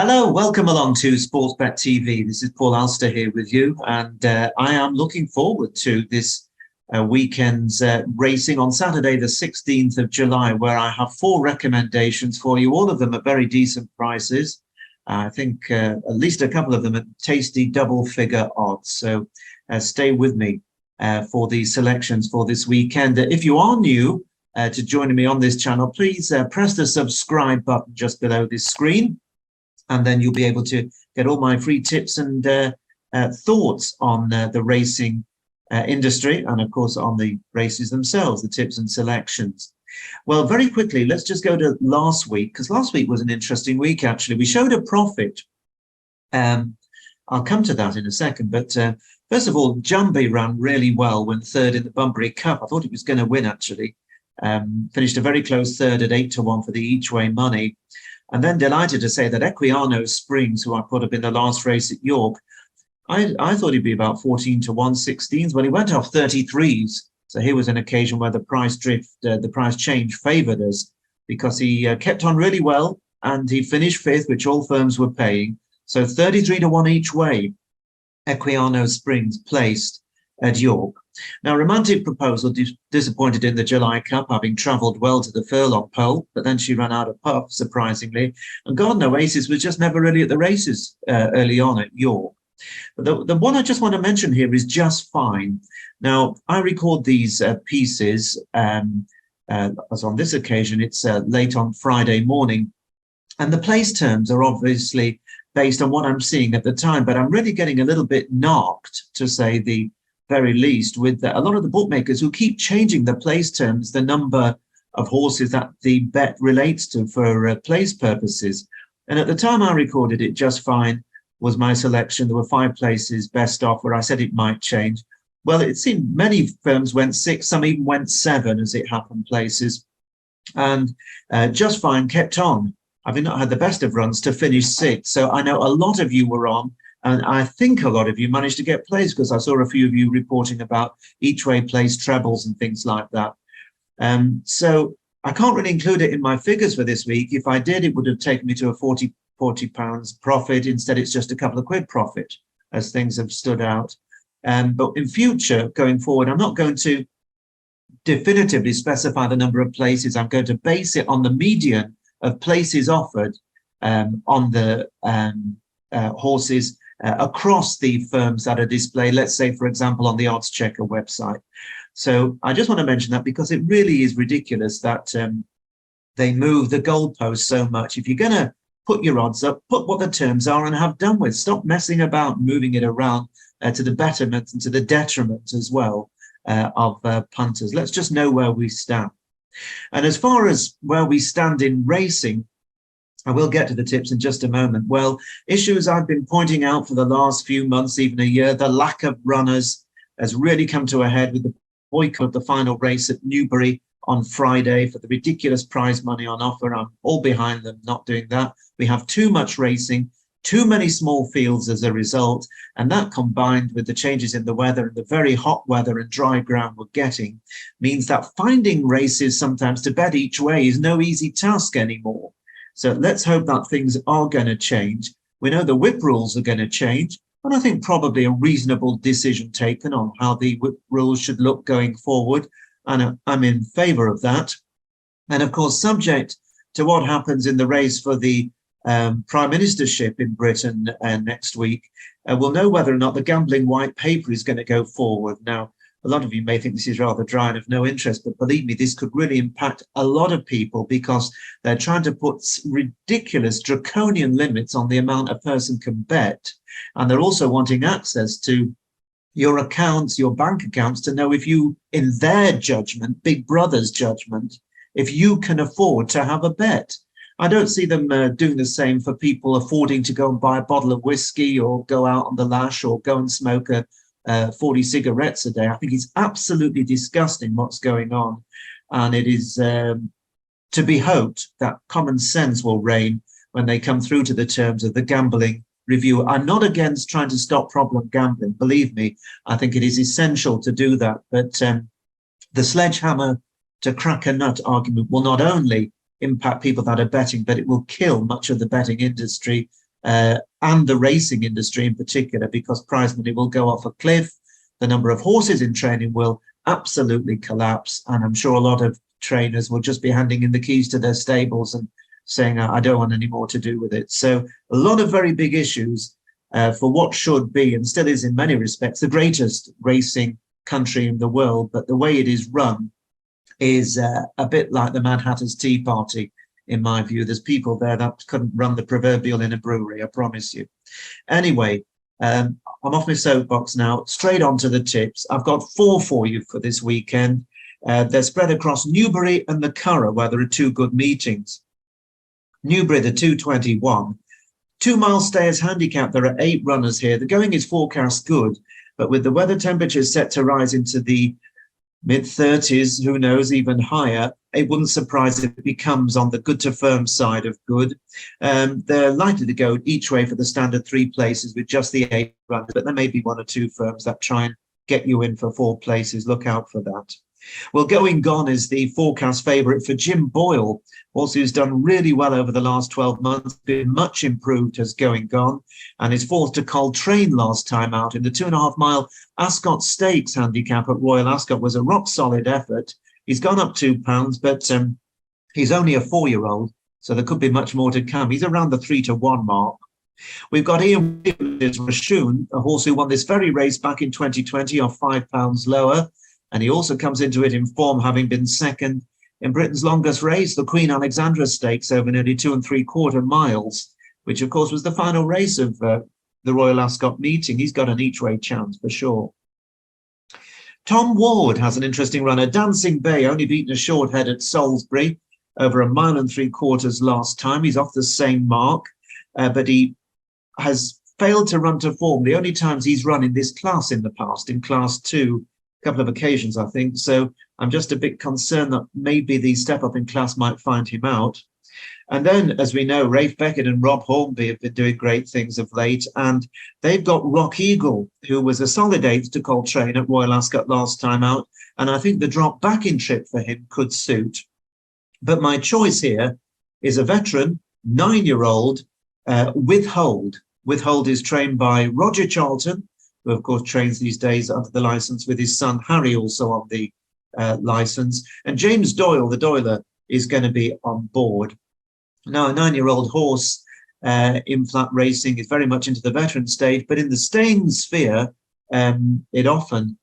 Hello, welcome along to Sportsbet TV. This is Paul Alster here with you, and I am looking forward to this weekend's racing on Saturday, the 16th of July, where I have 4 recommendations for you, all of them at very decent prices. I think at least a couple of them at tasty double-figure odds. So stay with me for the selections for this weekend. If you are new to joining me on this channel, please press the subscribe button just below this screen. And then you'll be able to get all my free tips and thoughts on the racing industry and, of course, on the races themselves, the tips and selections. Well, very quickly, let's just go to last week, because last week was an interesting week, actually. We showed a profit. I'll come to that in a second. But first of all, Jumbie ran really well, went third in the Bunbury Cup. I thought he was going to win, actually. Finished a very close third at 8-1 for the each-way money. And then delighted to say that Equiano Springs, who I put up in the last race at York, I thought he'd be about 14-1, 16s. Well, he went off 33s. So here was an occasion where the price drift, the price change favoured us because he kept on really well and he finished 5th, which all firms were paying. So 33-1 each way, Equiano Springs placed at York. Now, Romantic Proposal disappointed in the July Cup, having travelled well to the furlong pole, but then she ran out of puff, surprisingly. And God No Aces was just never really at the races early on at York. But the one I just want to mention here is Just Fine. Now, I record these pieces, as on this occasion, it's late on Friday morning. And the place terms are obviously based on what I'm seeing at the time, but I'm really getting a little bit knocked, to say the very least, with a lot of the bookmakers who keep changing the place terms, the number of horses that the bet relates to for place purposes. And at the time I recorded it, Just Fine was my selection. There were 5 places best off where I said it might change. Well, it seemed many firms went 6, some even went 7 as it happened places. And Just Fine kept on, having not had the best of runs, to finish 6th. So I know a lot of you were on. And I think a lot of you managed to get plays because I saw a few of you reporting about each way plays, trebles and things like that. So I can't really include it in my figures for this week. If I did, it would have taken me to a 40 pounds profit. Instead, it's just a couple of quid profit as things have stood out. But in future, going forward, I'm not going to definitively specify the number of places. I'm going to base it on the median of places offered on the horses across the firms that are displayed, let's say, for example, on the Odds Checker website. So I just want to mention that because it really is ridiculous that they move the goalposts so much. If you're going to put your odds up, put what the terms are and have done with. Stop messing about moving it around to the betterment and to the detriment as well of punters. Let's just know where we stand. And as far as where we stand in racing, I will get to the tips in just a moment. Well, issues I've been pointing out for the last few months, even a year, the lack of runners has really come to a head with the boycott of the final race at Newbury on Friday for the ridiculous prize money on offer. I'm all behind them not doing that. We have too much racing, too many small fields as a result, and that combined with the changes in the weather and the very hot weather and dry ground we're getting means that finding races sometimes to bet each way is no easy task anymore. So let's hope that things are going to change. We know the whip rules are going to change, and I think probably a reasonable decision taken on how the whip rules should look going forward. And I'm in favour of that. And of course, subject to what happens in the race for the Prime Ministership in Britain next week, we'll know whether or not the gambling white paper is going to go forward. Now, a lot of you may think this is rather dry and of no interest, but believe me, this could really impact a lot of people because they're trying to put ridiculous draconian limits on the amount a person can bet. And they're also wanting access to your accounts, your bank accounts, to know if you, in their judgment, Big Brother's judgment, if you can afford to have a bet. I don't see them doing the same for people affording to go and buy a bottle of whiskey or go out on the lash or go and smoke 40 cigarettes a day. I think it's absolutely disgusting what's going on. And it is to be hoped that common sense will reign when they come through to the terms of the gambling review. I'm not against trying to stop problem gambling. Believe me, I think it is essential to do that. But the sledgehammer to crack a nut argument will not only impact people that are betting, but it will kill much of the betting industry and the racing industry in particular, because prize money will go off a cliff. The number of horses in training will absolutely collapse. And I'm sure a lot of trainers will just be handing in the keys to their stables and saying, I don't want any more to do with it. So a lot of very big issues for what should be, and still is in many respects, the greatest racing country in the world. But the way it is run is a bit like the Mad Hatter's Tea Party, in my view. There's people there that couldn't run the proverbial in a brewery, I promise you. Anyway, I'm off my soapbox now, straight on to the tips. I've got 4 for you for this weekend. They're spread across Newbury and the Curragh, where there are 2 good meetings. Newbury, the 221. 2 mile stayers handicap, there are 8 runners here. The going is forecast good, but with the weather temperatures set to rise into the mid-30s, who knows, even higher, it wouldn't surprise if it becomes on the good to firm side of good. They're likely to go each way for the standard 3 places with just the 8 runners, but there may be 1 or 2 firms that try and get you in for 4 places. Look out for that. Well, Going Gone is the forecast favourite for Jim Boyle, also who's done really well over the last 12 months, been much improved as Going Gone, and is fourth to Coltrane last time out in the 2.5 mile Ascot Stakes handicap at Royal Ascot. Was a rock solid effort. He's gone up £2, but he's only a 4-year-old, so there could be much more to come. He's around the 3-1 mark. We've got Ian Williams Rashun, a horse who won this very race back in 2020 off £5 lower. And he also comes into it in form, having been second in Britain's longest race, the Queen Alexandra Stakes, over nearly 2 3/4 miles, which, of course, was the final race of the Royal Ascot meeting. He's got an each-way chance for sure. Tom Ward has an interesting runner. Dancing Bay only beaten a short head at Salisbury over 1 3/4 last time. He's off the same mark, but he has failed to run to form. The only times he's run in this class in the past, in Class 2, couple of occasions, I think. So I'm just a bit concerned that maybe the step up in class might find him out. And then, as we know, Rafe Beckett and Rob Hornby have been doing great things of late. And they've got Rock Eagle, who was a solid 8th to Coltrane at Royal Ascot last time out. And I think the drop back in trip for him could suit. But my choice here is a veteran, 9-year-old, Withhold. Withhold is trained by Roger Charlton, who of course trains these days under the license, with his son Harry also on the license. And James Doyle, the Doyler, is going to be on board. Now, a 9-year-old horse in flat racing is very much into the veteran stage, but in the staying sphere, it often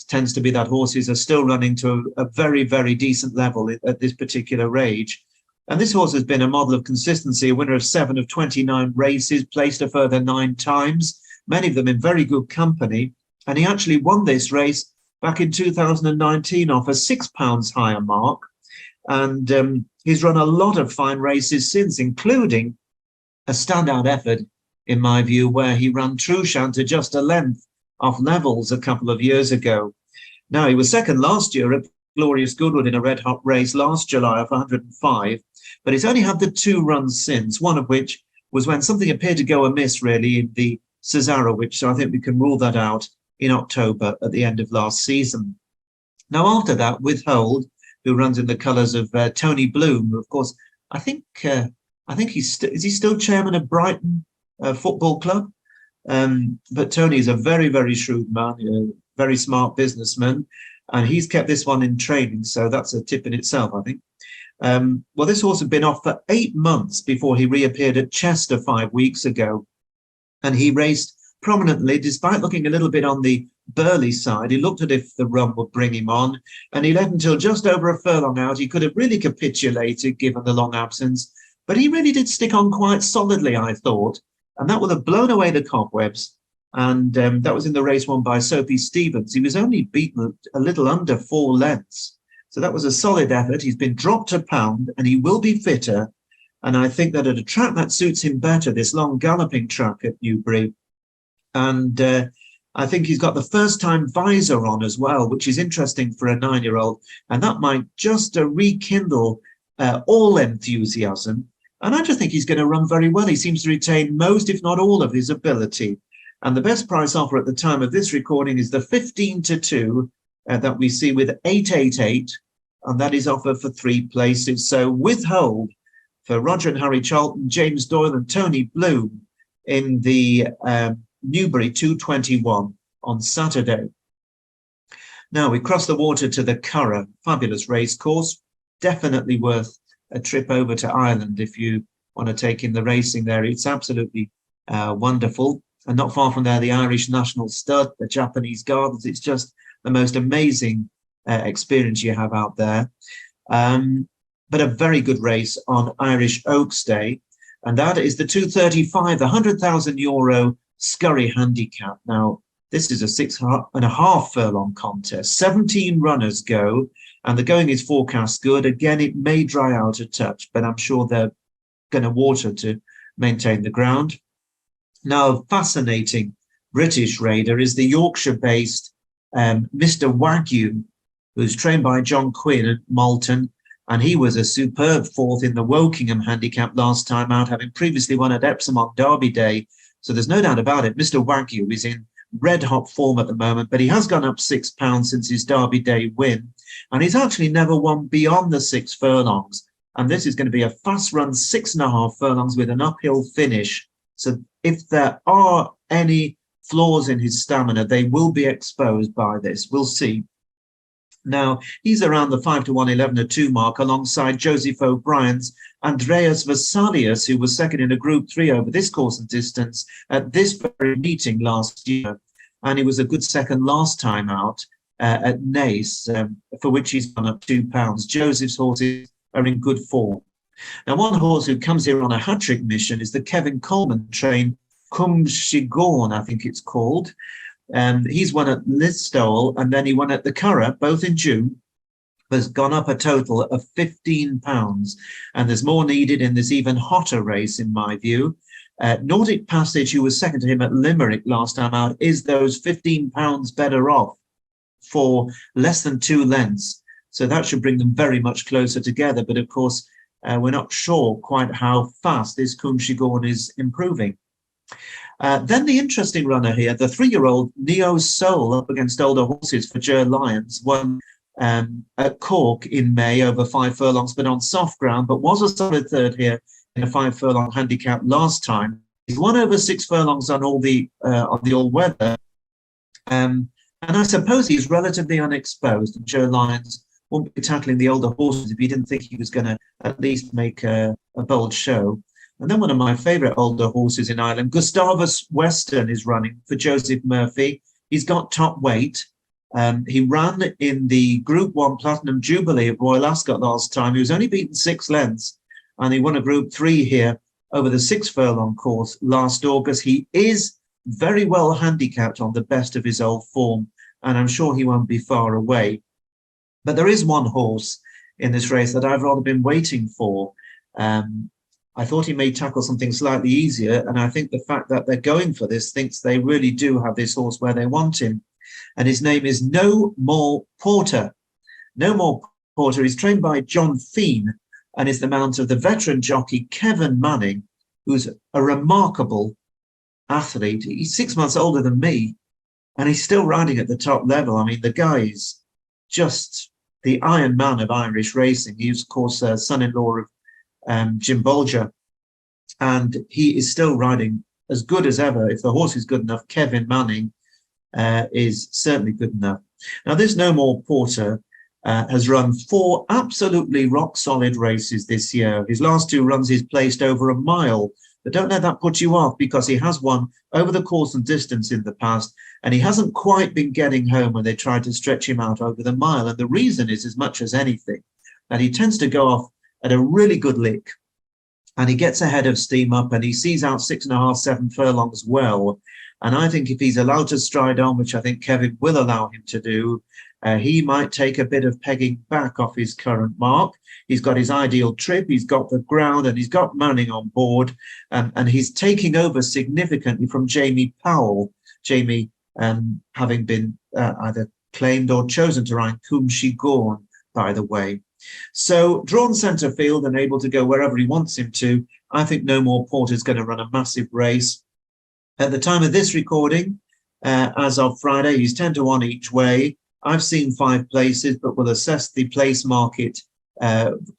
tends to be that horses are still running to a very, very decent level at this particular age. And this horse has been a model of consistency, a winner of 7 of 29 races, placed a further 9 times, many of them in very good company. And he actually won this race back in 2019 off a £6 higher mark. And he's run a lot of fine races since, including a standout effort, in my view, where he ran Trushan to just a length off levels a couple of years ago. Now, he was second last year at Glorious Goodwood in a red-hot race last July of 105, but he's only had the 2 runs since, one of which was when something appeared to go amiss, really, in the Cesarewitch, so I think we can rule that out in October at the end of last season. Now, after that, Withhold, who runs in the colours of Tony Bloom, who, of course, I think is he still chairman of Brighton Football Club? But Tony is a very, very shrewd man, a very smart businessman, and he's kept this one in training, so that's a tip in itself, I think. Well, this horse had been off for 8 months before he reappeared at Chester 5 weeks ago. And he raced prominently, despite looking a little bit on the burly side. He looked at if the run would bring him on, and he led until just over a furlong out. He could have really capitulated given the long absence, but he really did stick on quite solidly, I thought, and that would have blown away the cobwebs. And that was in the race won by Soapy Stevens. He was only beaten a little under 4 lengths. So that was a solid effort. He's been dropped a pound, and he will be fitter. And I think that at a track that suits him better, this long galloping track at Newbury. And I think he's got the first-time visor on as well, which is interesting for a 9-year-old. And that might just rekindle all enthusiasm. And I just think he's going to run very well. He seems to retain most, if not all, of his ability. And the best price offer at the time of this recording is the 15-2 that we see with 888. And that is offered for 3 places. So Withhold for Roger and Harry Charlton, James Doyle and Tony Bloom in the Newbury 221 on Saturday. Now we cross the water to the Curragh, fabulous race course, definitely worth a trip over to Ireland if you want to take in the racing there. It's absolutely wonderful. And not far from there, the Irish National Stud, the Japanese Gardens. It's just the most amazing experience you have out there. But a very good race on Irish Oaks Day. And that is the 235, the €100,000 Scurry Handicap. Now, this is a 6.5 furlong contest. 17 runners go, and the going is forecast good. Again, it may dry out a touch, but I'm sure they're going to water to maintain the ground. Now, a fascinating British raider is the Yorkshire-based Mr. Wagyu, who's trained by John Quinn at Malton, and he was a superb fourth in the Wokingham Handicap last time out, having previously won at Epsom on Derby Day. So there's no doubt about it. Mr. Wagyu is in red-hot form at the moment, but he has gone up £6 since his Derby Day win, and he's actually never won beyond the 6 furlongs. And this is going to be a fast-run 6.5 furlongs with an uphill finish. So if there are any flaws in his stamina, they will be exposed by this. We'll see. Now, he's around the 5-1, 11-2 mark alongside Joseph O'Brien's Andreas Vesalius, who was second in a Group 3 over this course and distance at this very meeting last year. And he was a good second last time out at Naas, for which he's gone up £2. Joseph's horses are in good form. Now, one horse who comes here on a hat-trick mission is the Kevin Coleman trained Cumshigorn, I think it's called. He's won at Listowel, and then he won at the Curragh, both in June, has gone up a total of £15. And there's more needed in this even hotter race, in my view. Nordic Passage, who was second to him at Limerick last time out, is those £15 better off for less than 2 lengths. So that should bring them very much closer together. But of course, we're not sure quite how fast this Cumshigorn is improving. Then the interesting runner here, the 3-year-old Neo Soul, up against older horses for Ger Lyons, won at Cork in May over 5 furlongs, but on soft ground, but was a solid third here in a 5 furlong handicap last time. He's won over 6 furlongs on the all-weather. And I suppose he's relatively unexposed. And Ger Lyons won't be tackling the older horses if he didn't think he was going to at least make a bold show. And then one of my favourite older horses in Ireland, Gustavus Western, is running for Joseph Murphy. He's got top weight. He ran in the Group 1 Platinum Jubilee at Royal Ascot last time. He was only beaten 6 lengths, and he won a Group 3 here over the 6 furlong course last August. He is very well handicapped on the best of his old form, and I'm sure he won't be far away. But there is one horse in this race that I've rather been waiting for. I thought he may tackle something slightly easier, and I think the fact that they're going for this thinks they really do have this horse where they want him. And his name is No More Porter. No More Porter is trained by John Feen and is the mount of the veteran jockey Kevin Manning, who's a remarkable athlete. He's 6 months older than me, and he's still riding at the top level. I mean, the guy is just the Iron Man of Irish racing. He was, of course, son-in-law of Jim Bolger, and he is still riding as good as ever. If the horse is good enough, Kevin Manning is certainly good enough. Now, this No More Porter has run 4 absolutely rock-solid races this year. His last 2 runs he's placed over a mile, but don't let that put you off, because he has won over the course and distance in the past, and he hasn't quite been getting home when they tried to stretch him out over the mile. And the reason is, as much as anything, that he tends to go off at a really good lick, and he gets ahead of steam up, and he sees out 6.5, 7 furlongs well. And I think if he's allowed to stride on, which I think Kevin will allow him to do, he might take a bit of pegging back off his current mark. He's got his ideal trip, he's got the ground, and he's got Manning on board, and he's taking over significantly from Jamie Powell. Jamie having been either claimed or chosen to ride Cumshigorn, by the way. So drawn centre field and able to go wherever he wants him to, I think No More Porter is going to run a massive race. At the time of this recording, as of Friday, he's 10-1 each way. I've seen 5 places, but we'll assess the place market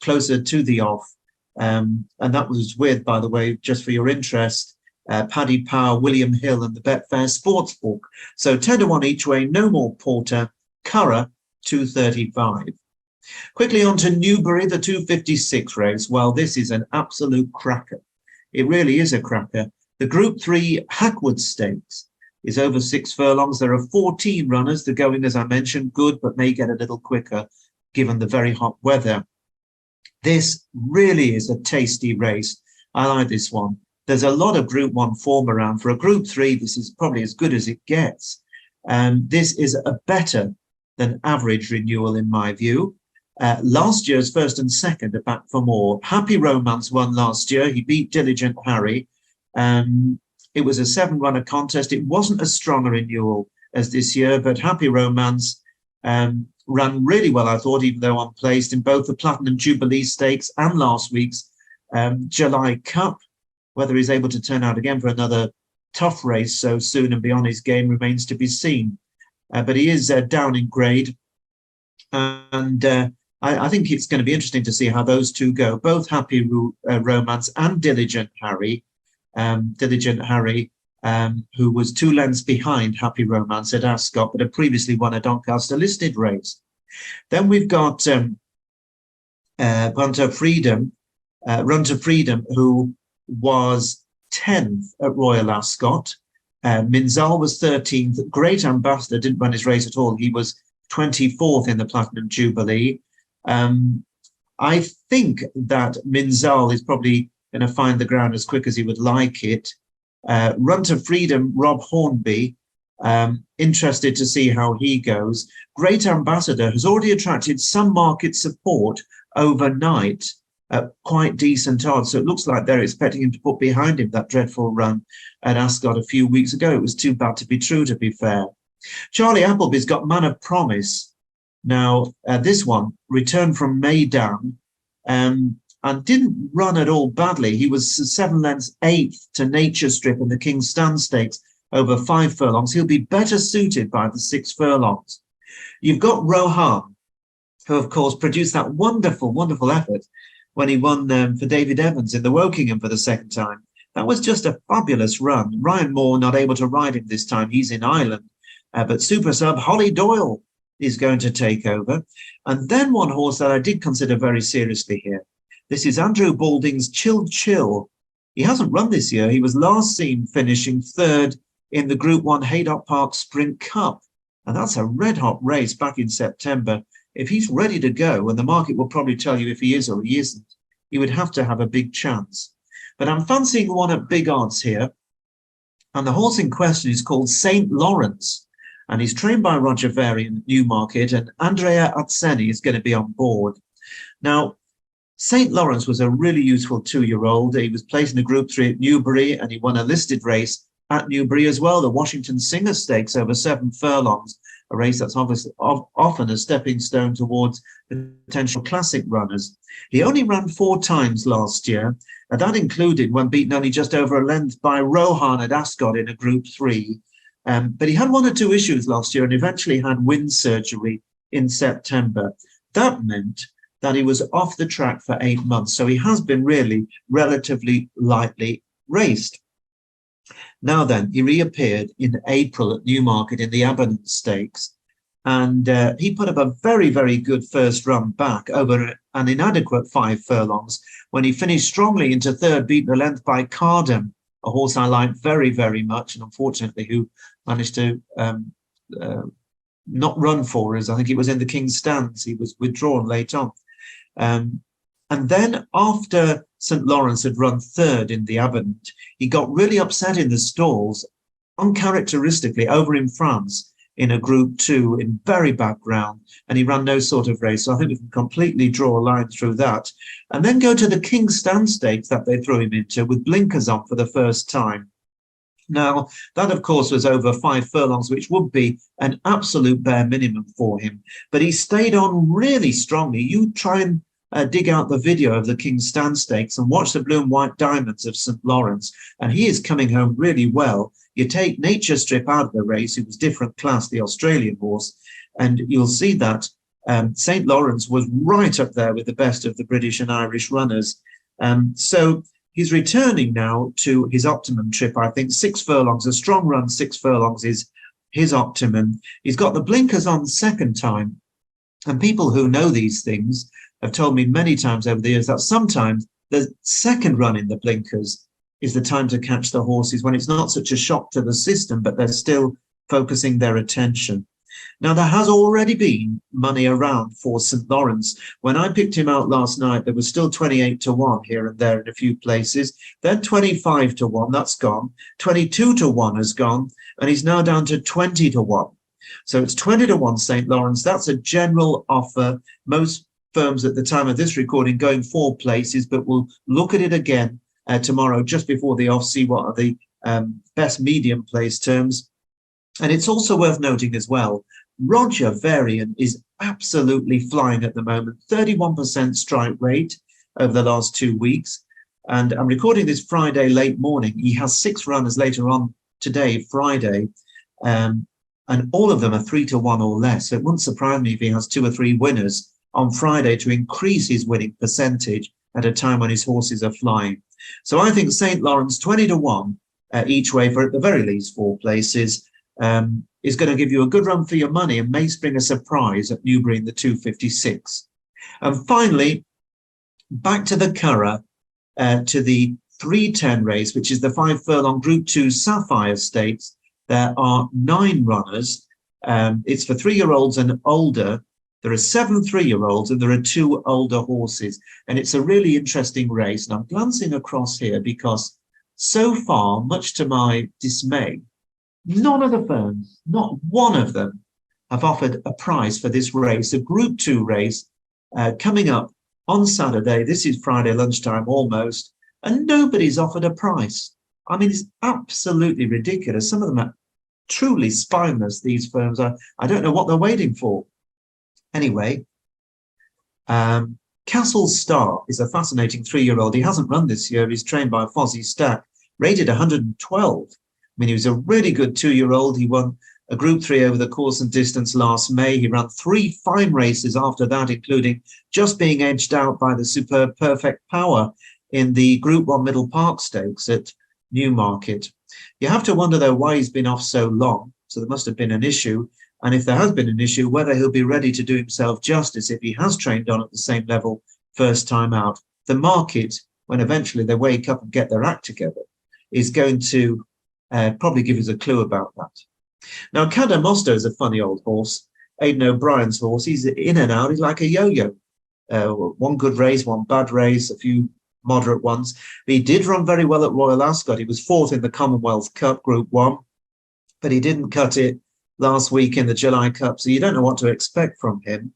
closer to the off And that was with, by the way, just for your interest, Paddy Power, William Hill and the Betfair Sportsbook. So 10 to 1 each way, no more Porter, Curragh 235. Quickly on to Newbury, the 256 race. Well, this is an absolute cracker. It really is a cracker. The Group 3 Hackwood Stakes is over 6 furlongs. There are 14 runners. The going, as I mentioned, good, but may get a little quicker given the very hot weather. This really is a tasty race. I like this one. There's a lot of Group 1 form around. For a Group 3, this is probably as good as it gets. This is a better than average renewal in my view. Last year's first and second are back for more. Happy Romance won last year. He beat Diligent Harry. It was a 7-runner contest. It wasn't as strong a renewal as this year, but Happy Romance ran really well, I thought, even though unplaced in both the Platinum Jubilee Stakes and last week's July Cup. Whether he's able to turn out again for another tough race so soon and be on his game remains to be seen. But he is down in grade. And I think it's going to be interesting to see how those two go. Both Happy Romance and Diligent Harry. Who was 2 lengths behind Happy Romance at Ascot, but had previously won a Doncaster listed race. Then we've got Run to Freedom, who was 10th at Royal Ascot. Minzal was 13th. Great Ambassador didn't run his race at all. He was 24th in the Platinum Jubilee. I think that Minzal is probably going to find the ground as quick as he would like it. Run to Freedom, Rob Hornby, interested to see how he goes. Great Ambassador has already attracted some market support overnight at quite decent odds. So it looks like they're expecting him to put behind him that dreadful run at Ascot a few weeks ago. It was too bad to be true, to be fair. Charlie Appleby's got Man of Promise. Now, this one returned from Maydown and didn't run at all badly. He was 7 lengths 8th to Nature Strip in the King's Stand Stakes over 5 furlongs. He'll be better suited by the 6 furlongs. You've got Rohan, who, of course, produced that wonderful, wonderful effort when he won for David Evans in the Wokingham for the second time. That was just a fabulous run. Ryan Moore not able to ride him this time. He's in Ireland. But Super Sub Holly Doyle is going to take over. And then one horse that I did consider very seriously here. This is Andrew Balding's Chill Chill. He hasn't run this year. He was last seen finishing 3rd in the Group 1 Haydock Park Sprint Cup. And that's a red-hot race back in September. If he's ready to go, and the market will probably tell you if he is or he isn't, he would have to have a big chance. But I'm fancying one at big odds here. And the horse in question is called St. Lawrence. And he's trained by Roger Varian at Newmarket, and Andrea Atzeni is going to be on board. Now, St. Lawrence was a really useful 2-year-old. He was placed in a Group 3 at Newbury, and he won a listed race at Newbury as well, the Washington Singer Stakes over 7 furlongs, a race that's obviously often a stepping stone towards potential classic runners. He only ran 4 times last year, and that included when beaten only just over a length by Rohan at Ascot in a Group 3. But he had 1 or 2 issues last year and eventually had wind surgery in September. That meant that he was off the track for 8 months. So he has been really relatively lightly raced. Now then, he reappeared in April at Newmarket in the Aberdeen Stakes. And he put up a very, very good first run back over an inadequate 5 furlongs when he finished strongly into 3rd, beaten a length by Khaadem, a horse I like very, very much, and unfortunately who managed to not run for us. I think it was in the King's Stands. He was withdrawn late on. And then after St. Lawrence had run 3rd in the Aberdeen, he got really upset in the stalls, uncharacteristically over in France in a Group 2 in very bad ground, and he ran no sort of race. So I think we can completely draw a line through that. And then go to the King's Stand Stakes that they threw him into with blinkers on for the first time. Now, that, of course, was over 5 furlongs, which would be an absolute bare minimum for him. But he stayed on really strongly. You try and dig out the video of the King's Stand Stakes and watch the blue and white diamonds of St. Lawrence, and he is coming home really well. You take Nature Strip out of the race, who was different class, the Australian horse, and you'll see that St. Lawrence was right up there with the best of the British and Irish runners. So he's returning now to his optimum trip. I think 6 furlongs, a strong run, 6 furlongs is his optimum. He's got the blinkers on second time. And people who know these things have told me many times over the years that sometimes the second run in the blinkers is the time to catch the horses when it's not such a shock to the system, but they're still focusing their attention. Now, there has already been money around for St. Lawrence. When I picked him out last night, there was still 28 to 1 here and there in a few places. Then 25 to 1, that's gone. 22 to 1 has gone, and he's now down to 20 to 1. So it's 20 to 1 St. Lawrence. That's a general offer. Most firms at the time of this recording going 4 places, but we'll look at it again tomorrow just before the off, see what are the best medium place terms. And it's also worth noting as well, Roger Varian is absolutely flying at the moment, 31% strike rate over the last 2 weeks. And I'm recording this Friday late morning. He has 6 runners later on today, Friday, and all of them are 3 to 1 or less. So it wouldn't surprise me if he has 2 or 3 winners on Friday to increase his winning percentage at a time when his horses are flying. So I think St. Lawrence 20 to 1 each way for at the very least 4 places. Is going to give you a good run for your money and may spring a surprise at Newbury in the 256. And finally, back to the Curragh, to the 310 race, which is the 5 furlong Group 2 Sapphire Stakes. There are 9 runners. It's for 3-year-olds and older. There are 7 3-year-olds and there are 2 older horses. And it's a really interesting race. And I'm glancing across here because so far, much to my dismay, none of the firms, not one of them, have offered a prize for this race, a Group 2 race coming up on Saturday. This is Friday lunchtime almost, and nobody's offered a price. I mean, it's absolutely ridiculous. Some of them are truly spineless, these firms are. I don't know what they're waiting for. Anyway, Castle Star is a fascinating 3-year-old. He hasn't run this year. He's trained by Fozzie Stack, rated 112. I mean, he was a really good 2-year-old. He won a Group 3 over the course and distance last May. He ran 3 fine races after that, including just being edged out by the superb Perfect Power in the Group 1 Middle Park Stakes at Newmarket. You have to wonder, though, why he's been off so long. So there must have been an issue. And if there has been an issue, whether he'll be ready to do himself justice if he has trained on at the same level first time out. The market, when eventually they wake up and get their act together, is going to probably give us a clue about that. Now, Khaadem is a funny old horse. Aidan O'Brien's horse. He's in and out. He's like a yo-yo. One good race, one bad race, a few moderate ones. He did run very well at Royal Ascot. He was 4th in the Commonwealth Cup Group 1, but he didn't cut it last week in the July Cup, so you don't know what to expect from him.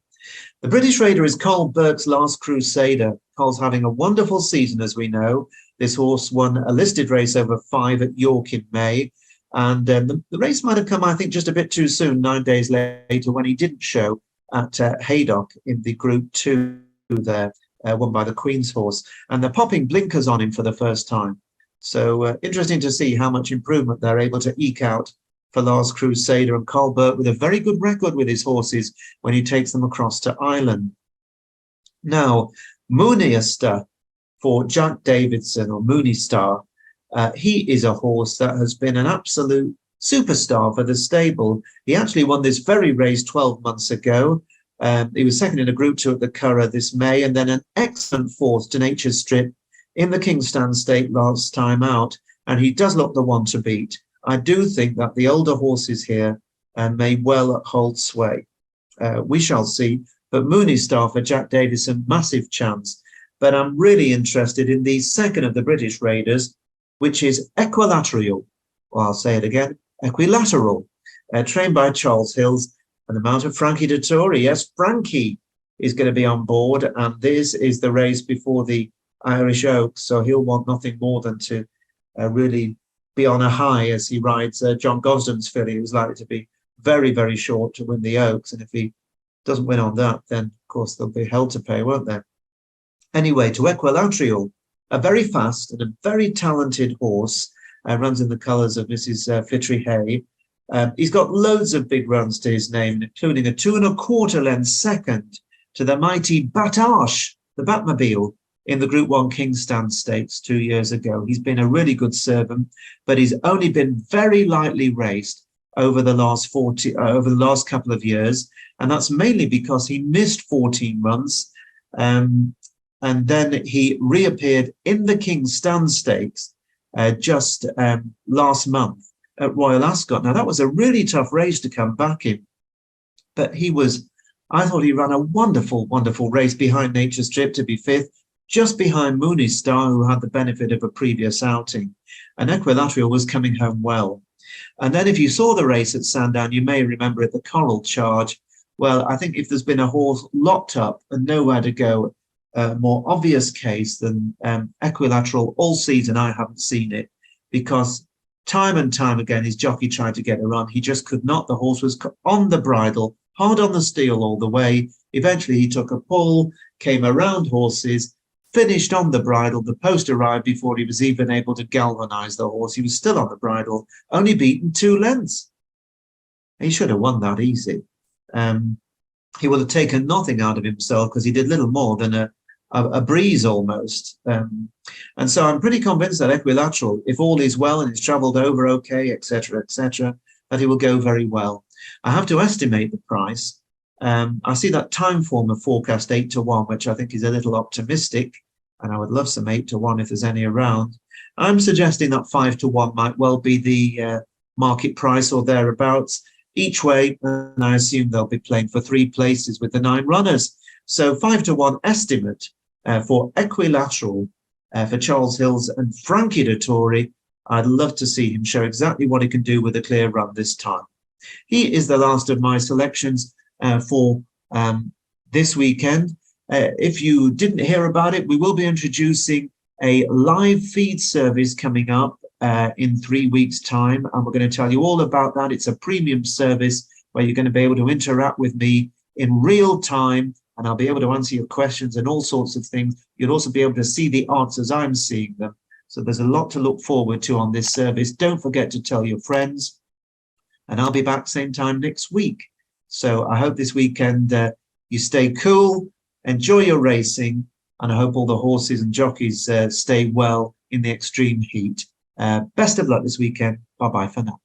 The British Raider is Cole Burke's Last Crusader. Cole's having a wonderful season, as we know. This horse won a listed race over 5 at York in May. And the race might have come, I think, just a bit too soon, 9 days later, when he didn't show at Haydock in the Group 2 there, won by the Queen's horse. And they're popping blinkers on him for the first time. So interesting to see how much improvement they're able to eke out for Last Crusader, and Cole Burke with a very good record with his horses when he takes them across to Ireland. Now, Mooney-Star for Jack Davidson, or Mooney-Star, he is a horse that has been an absolute superstar for the stable. He actually won this very race 12 months ago. He was second in a Group 2 at the Curragh this May, and then an excellent 4th to Nature Strip in the Kingstown Stake last time out. And he does look the one to beat. I do think that the older horses here may well hold sway. We shall see. But Mooney-Star for Jack Davison, massive chance. But I'm really interested in the second of the British Raiders, which is Equilateral. Well, I'll say it again, Equilateral, trained by Charles Hills and the mount of Frankie Dettori. Yes, Frankie is going to be on board, and this is the race before the Irish Oaks, so he'll want nothing more than to really be on a high as he rides John Gosden's filly, who's likely to be very, very short to win the Oaks. And if he doesn't win on that, then, of course, there'll be hell to pay, won't there? Anyway, to Equilateral, a very fast and a very talented horse, runs in the colours of Mrs. Flittery Hay. He's got loads of big runs to his name, including a 2 1/4 length second to the mighty Batash, the Batmobile, in the Group 1 Kingsstand Stakes 2 years ago. He's been a really good servant, but he's only been very lightly raced over the last couple of years, and that's mainly because he missed 14 months, and then he reappeared in the Kingsstand Stakes just last month at Royal Ascot. Now, that was a really tough race to come back in, but I thought he ran a wonderful, wonderful race behind Nature's Strip to be fifth, just behind Mooney Star, who had the benefit of a previous outing. And Equilateral was coming home well. And then if you saw the race at Sandown, you may remember it, the Coral Charge. Well, I think if there's been a horse locked up and nowhere to go, a more obvious case than Equilateral all season, I haven't seen it, because time and time again, his jockey tried to get a run. He just could not. The horse was on the bridle, hard on the steel all the way. Eventually, he took a pull, came around horses, finished on the bridle. The post arrived before he was even able to galvanize the horse. He was still on the bridle, only beaten 2 lengths. He should have won that easy. He would have taken nothing out of himself because he did little more than a breeze almost. And so I'm pretty convinced that Equilateral, if all is well and he's travelled over okay, etc., that he will go very well. I have to estimate the price. I see that Timeformer forecast 8-1, which I think is a little optimistic, and I would love some 8-1 if there's any around. I'm suggesting that 5-1 might well be the market price or thereabouts each way, and I assume they'll be playing for 3 places with the 9 runners. So 5-1 estimate for Equilateral for Charles Hills and Frankie Dettori. I'd love to see him show exactly what he can do with a clear run this time. He is the last of my selections for this weekend. If you didn't hear about it, we will be introducing a live feed service coming up in 3 weeks' time, and we're going to tell you all about that. It's a premium service where you're going to be able to interact with me in real time, and I'll be able to answer your questions and all sorts of things. You'll also be able to see the odds as I'm seeing them. So there's a lot to look forward to on this service. Don't forget to tell your friends, and I'll be back same time next week. So I hope this weekend you stay cool, enjoy your racing, and I hope all the horses and jockeys stay well in the extreme heat. Best of luck this weekend. Bye-bye for now.